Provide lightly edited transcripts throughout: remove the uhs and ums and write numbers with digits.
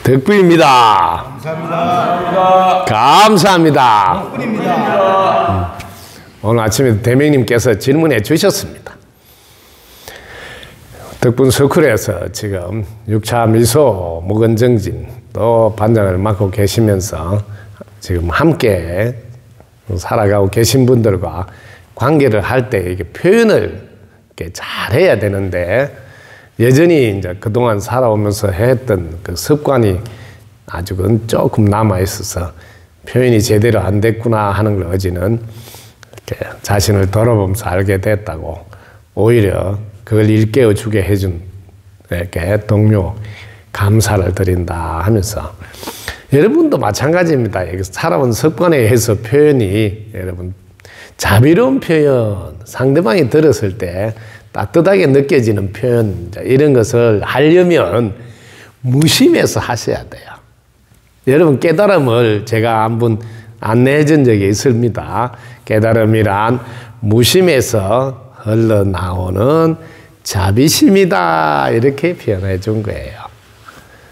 덕분입니다. 감사합니다. 감사합니다. 덕분입니다. 오늘 아침에 대명님께서 질문해 주셨습니다. 덕분 스쿨에서 지금 6차 미소 목원정진 또 반장을 맡고 계시면서 지금 함께 살아가고 계신 분들과 관계를 할 때 이게 표현을 이렇게 잘 해야 되는데 여전히 이제 그동안 살아오면서 했던 그 습관이 아직은 조금 남아 있어서 표현이 제대로 안 됐구나 하는 걸 어제는 이렇게 자신을 돌아보면서 알게 됐다고 오히려 그걸 일깨워 주게 해준 이렇게 동료 감사를 드린다 하면서 여러분도 마찬가지입니다. 살아온 습관에 의해서 표현이 여러분 자비로운 표현, 상대방이 들었을 때 따뜻하게 느껴지는 표현 이런 것을 하려면 무심해서 하셔야 돼요. 여러분 깨달음을 제가 한번 안내해 준 적이 있습니다. 깨달음이란 무심해서 흘러나오는 자비심이다 이렇게 표현해 준 거예요.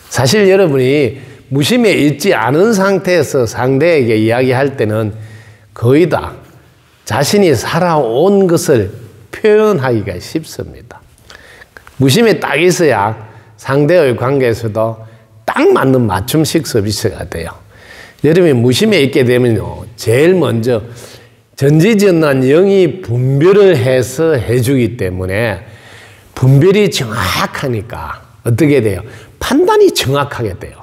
사실 여러분이 무심해 있지 않은 상태에서 상대에게 이야기할 때는 거의 다 자신이 살아온 것을 표현하기가 쉽습니다. 무심에 딱 있어야 상대의 관계에서도 딱 맞는 맞춤식 서비스가 돼요. 여러분이 무심에 있게 되면요, 제일 먼저 전지전능한 영이 분별을 해서 해주기 때문에 분별이 정확하니까 어떻게 돼요? 판단이 정확하게 돼요.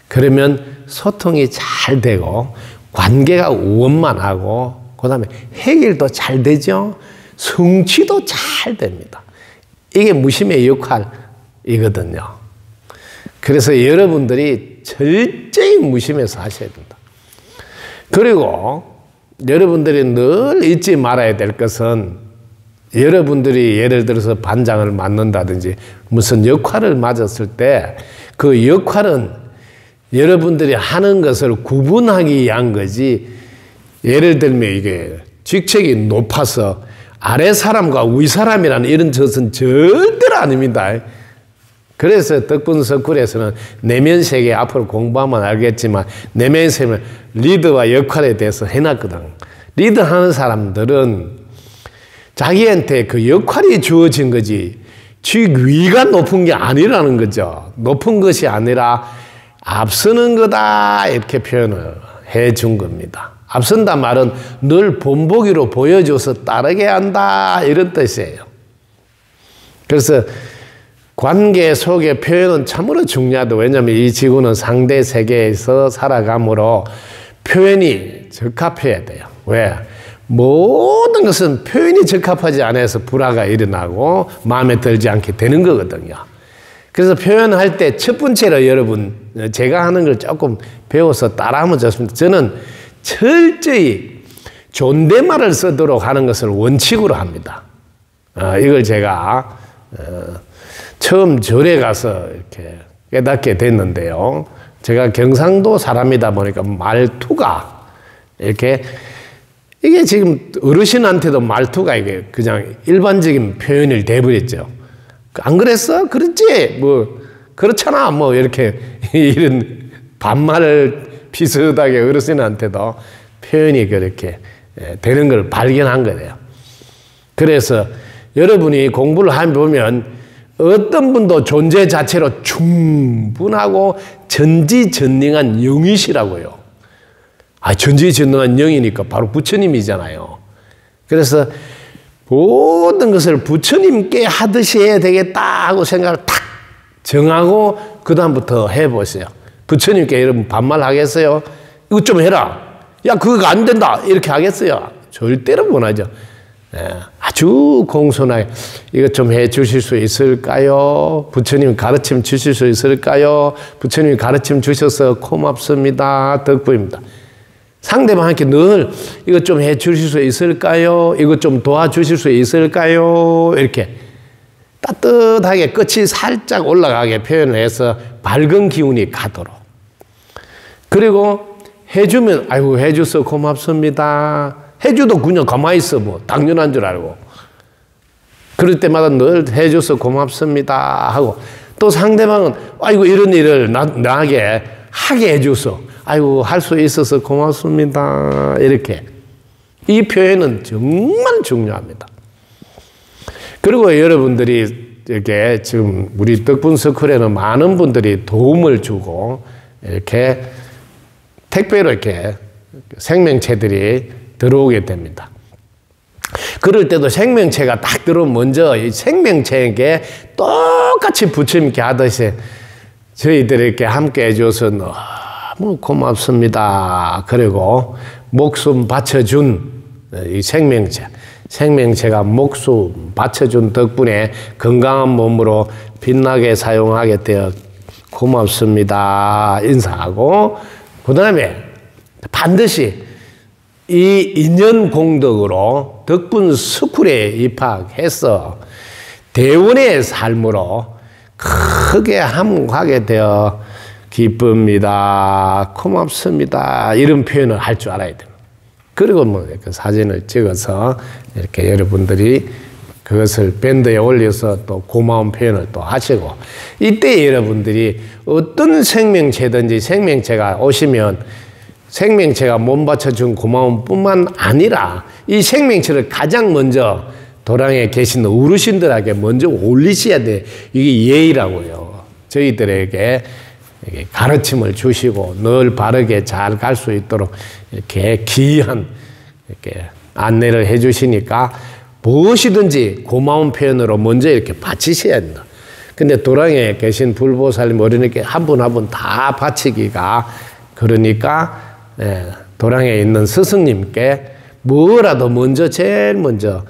그러면 소통이 잘 되고 관계가 원만하고 그 다음에 해결도 잘 되죠. 성취도 잘 됩니다. 이게 무심의 역할이거든요. 그래서 여러분들이 철저히 무심해서 하셔야 된다. 그리고 여러분들이 늘 잊지 말아야 될 것은 여러분들이 예를 들어서 반장을 맡는다든지 무슨 역할을 맡았을 때 그 역할은 여러분들이 하는 것을 구분하기 위한 거지 예를 들면 이게 직책이 높아서 아래 사람과 위 사람이라는 이런 것은 절대로 아닙니다. 그래서 덕분 서클에서는 내면 세계 앞으로 공부하면 알겠지만 내면 세계 리더와 역할에 대해서 해놨거든. 리더하는 사람들은 자기한테 그 역할이 주어진 거지 직위가 높은 게 아니라는 거죠. 높은 것이 아니라 앞서는 거다 이렇게 표현을 해준 겁니다. 앞선다 말은 늘 본보기로 보여줘서 따르게 한다 이런 뜻이에요. 그래서 관계 속의 표현은 참으로 중요하다. 왜냐하면 이 지구는 상대 세계에서 살아가므로 표현이 적합해야 돼요. 왜? 모든 것은 표현이 적합하지 않아서 불화가 일어나고 마음에 들지 않게 되는 거거든요. 그래서 표현할 때 첫 번째로 여러분 제가 하는 걸 조금 배워서 따라하면 좋습니다. 저는 철저히 존댓말을 쓰도록 하는 것을 원칙으로 합니다. 이걸 제가 처음 절에 가서 이렇게 깨닫게 됐는데요. 제가 경상도 사람이다 보니까 말투가 이게 지금 어르신한테도 말투가 이게 그냥 일반적인 표현이 돼버렸죠. 안 그랬어? 그렇지? 뭐 그렇잖아. 뭐 이렇게 이런 반말을 비슷하게 어르신한테도 표현이 그렇게 되는 걸 발견한 거예요. 그래서 여러분이 공부를 해보면 어떤 분도 존재 자체로 충분하고 전지전능한 영이시라고요. 전지전능한 영이니까 바로 부처님이잖아요. 그래서 모든 것을 부처님께 하듯이 해야 되겠다 하고 생각을 탁 정하고 그 다음부터 해보세요. 부처님께 여러분 반말하겠어요? 이거 좀 해라. 야 그거 안 된다. 이렇게 하겠어요? 절대로 못하죠. 아주 공손하게 이것 좀 해 주실 수 있을까요? 부처님 가르침 주실 수 있을까요? 부처님 가르침 주셔서 고맙습니다. 덕분입니다. 상대방한테 늘 이것 좀 해 주실 수 있을까요? 이것 좀 도와주실 수 있을까요? 이렇게 따뜻하게 끝이 살짝 올라가게 표현을 해서 밝은 기운이 가도록. 그리고 해주면 아이고 해줘서 고맙습니다. 해줘도 그냥 가만히 있어 뭐 당연한 줄 알고. 그럴 때마다 늘 해줘서 고맙습니다 하고 또 상대방은 아이고 이런 일을 나에게 하게 해줘서 아이고 할 수 있어서 고맙습니다. 이렇게 이 표현은 정말 중요합니다. 그리고 여러분들이 이렇게 지금 우리 덕분 서클에는 많은 분들이 도움을 주고 이렇게 택배로 이렇게 생명체들이 들어오게 됩니다. 그럴 때도 생명체가 딱 들어오면 먼저 이 생명체에게 똑같이 부처님께 하듯이 저희들에게 함께 해줘서 너무 고맙습니다. 그리고 목숨 바쳐준 이 생명체가 목숨 바쳐준 덕분에 건강한 몸으로 빛나게 사용하게 되어 고맙습니다. 인사하고 그 다음에 반드시 이 인연 공덕으로 덕분 스쿨에 입학해서 대원의 삶으로 크게 함하게 되어 기쁩니다. 고맙습니다. 이런 표현을 할 줄 알아야 됩니다. 그리고 뭐 그 사진을 찍어서 이렇게 여러분들이 그것을 밴드에 올려서 또 고마운 표현을 또 하시고 이때 여러분들이 어떤 생명체든지 생명체가 오시면 생명체가 몸 바쳐준 고마움 뿐만 아니라 이 생명체를 가장 먼저 도량에 계신 어르신들에게 먼저 올리셔야 돼. 이게 예의라고요. 저희들에게 가르침을 주시고 늘 바르게 잘 갈 수 있도록 이렇게 귀한 이렇게 안내를 해 주시니까 무엇이든지 고마운 표현으로 먼저 이렇게 바치셔야 된다. 근데 도량에 계신 불보살님 어른에게 한 분 한 분 다 바치기가 그러니까 도량에 있는 스승님께 뭐라도 먼저 제일 먼저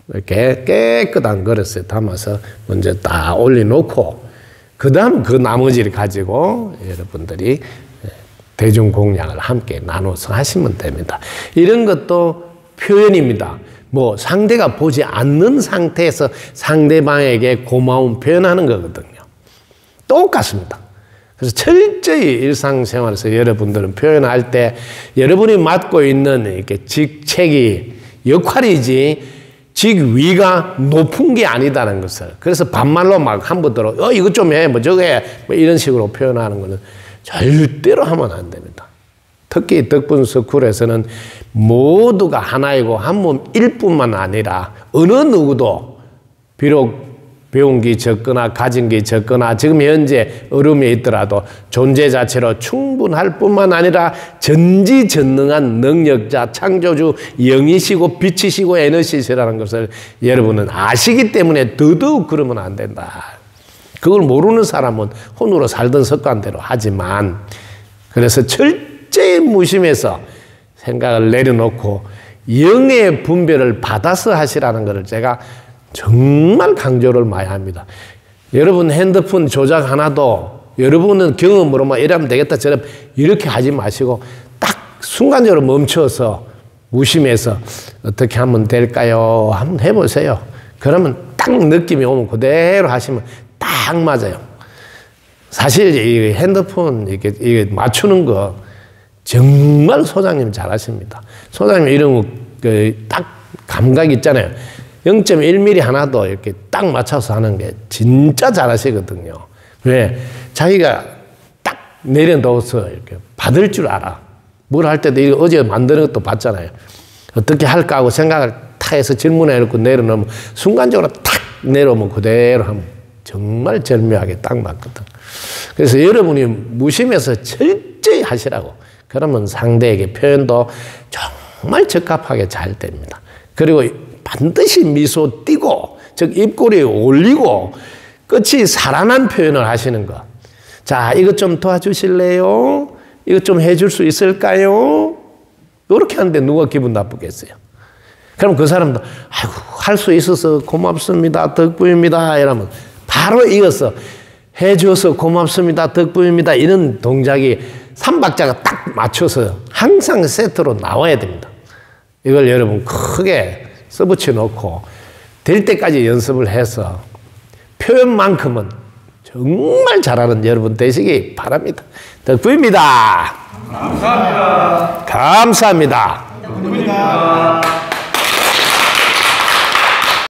이렇게 깨끗한 그릇에 담아서 먼저 딱 올려놓고 그 다음 그 나머지를 가지고 여러분들이 대중공양을 함께 나눠서 하시면 됩니다. 이런 것도 표현입니다. 뭐 상대가 보지 않는 상태에서 상대방에게 고마움 표현하는 거거든요. 똑같습니다. 그래서 철저히 일상생활에서 여러분들은 표현할 때 여러분이 맡고 있는 이렇게 직책이 역할이지 직위가 높은 게 아니다는 것을. 그래서 반말로 막 한번더러 이것 좀 해, 뭐 저거 해, 뭐 이런 식으로 표현하는 것은 절대로 하면 안 됩니다. 특히 덕분 스쿨에서는 모두가 하나이고 한 몸일 뿐만 아니라 어느 누구도 비록 배운 게 적거나 가진 게 적거나 지금 현재 어려움에 있더라도 존재 자체로 충분할 뿐만 아니라 전지전능한 능력자, 창조주, 영이시고 빛이시고 에너지시라는 것을 여러분은 아시기 때문에 더더욱 그러면 안 된다. 그걸 모르는 사람은 혼으로 살던 습관대로 하지만 그래서 철저히 무심해서 생각을 내려놓고 영의 분별을 받아서 하시라는 것을 제가 정말 강조를 많이 합니다. 여러분 핸드폰 조작 하나도 여러분은 경험으로만 이러면 되겠다 저러면 이렇게 하지 마시고 딱 순간적으로 멈춰서 무심해서 어떻게 하면 될까요? 한번 해보세요. 그러면 딱 느낌이 오면 그대로 하시면 딱 맞아요. 사실 이 핸드폰 이게 맞추는 거 정말 소장님 잘하십니다. 소장님 이런 거 딱 감각 있잖아요. 0.1mm 하나도 이렇게 딱 맞춰서 하는 게 진짜 잘하시거든요. 왜? 자기가 딱 내려놓아서 이렇게 받을 줄 알아. 뭘 할 때도 이거 어제 만드는 것도 봤잖아요. 어떻게 할까 하고 생각을 탁 해서 질문해 놓고 내려놓으면 순간적으로 탁 내려오면 그대로 하면 정말 절묘하게 딱 맞거든. 그래서 여러분이 무심해서 철저히 하시라고. 그러면 상대에게 표현도 정말 적합하게 잘 됩니다. 그리고 반드시 미소 띄고 즉 입꼬리 올리고 끝이 살아난 표현을 하시는 거. 자, 이것 좀 도와주실래요? 이것 좀 해줄 수 있을까요? 이렇게 하는데 누가 기분 나쁘겠어요? 그럼 그 사람도 아이고 할 수 있어서 고맙습니다. 덕분입니다. 이러면 바로 이어서 해줘서 고맙습니다. 덕분입니다. 이런 동작이 3박자가 딱 맞춰서 항상 세트로 나와야 됩니다. 이걸 여러분 크게 써붙여 놓고 될 때까지 연습을 해서 표현만큼은 정말 잘하는 여러분 되시기 바랍니다. 덕분입니다. 감사합니다. 감사합니다. 덕분입니다.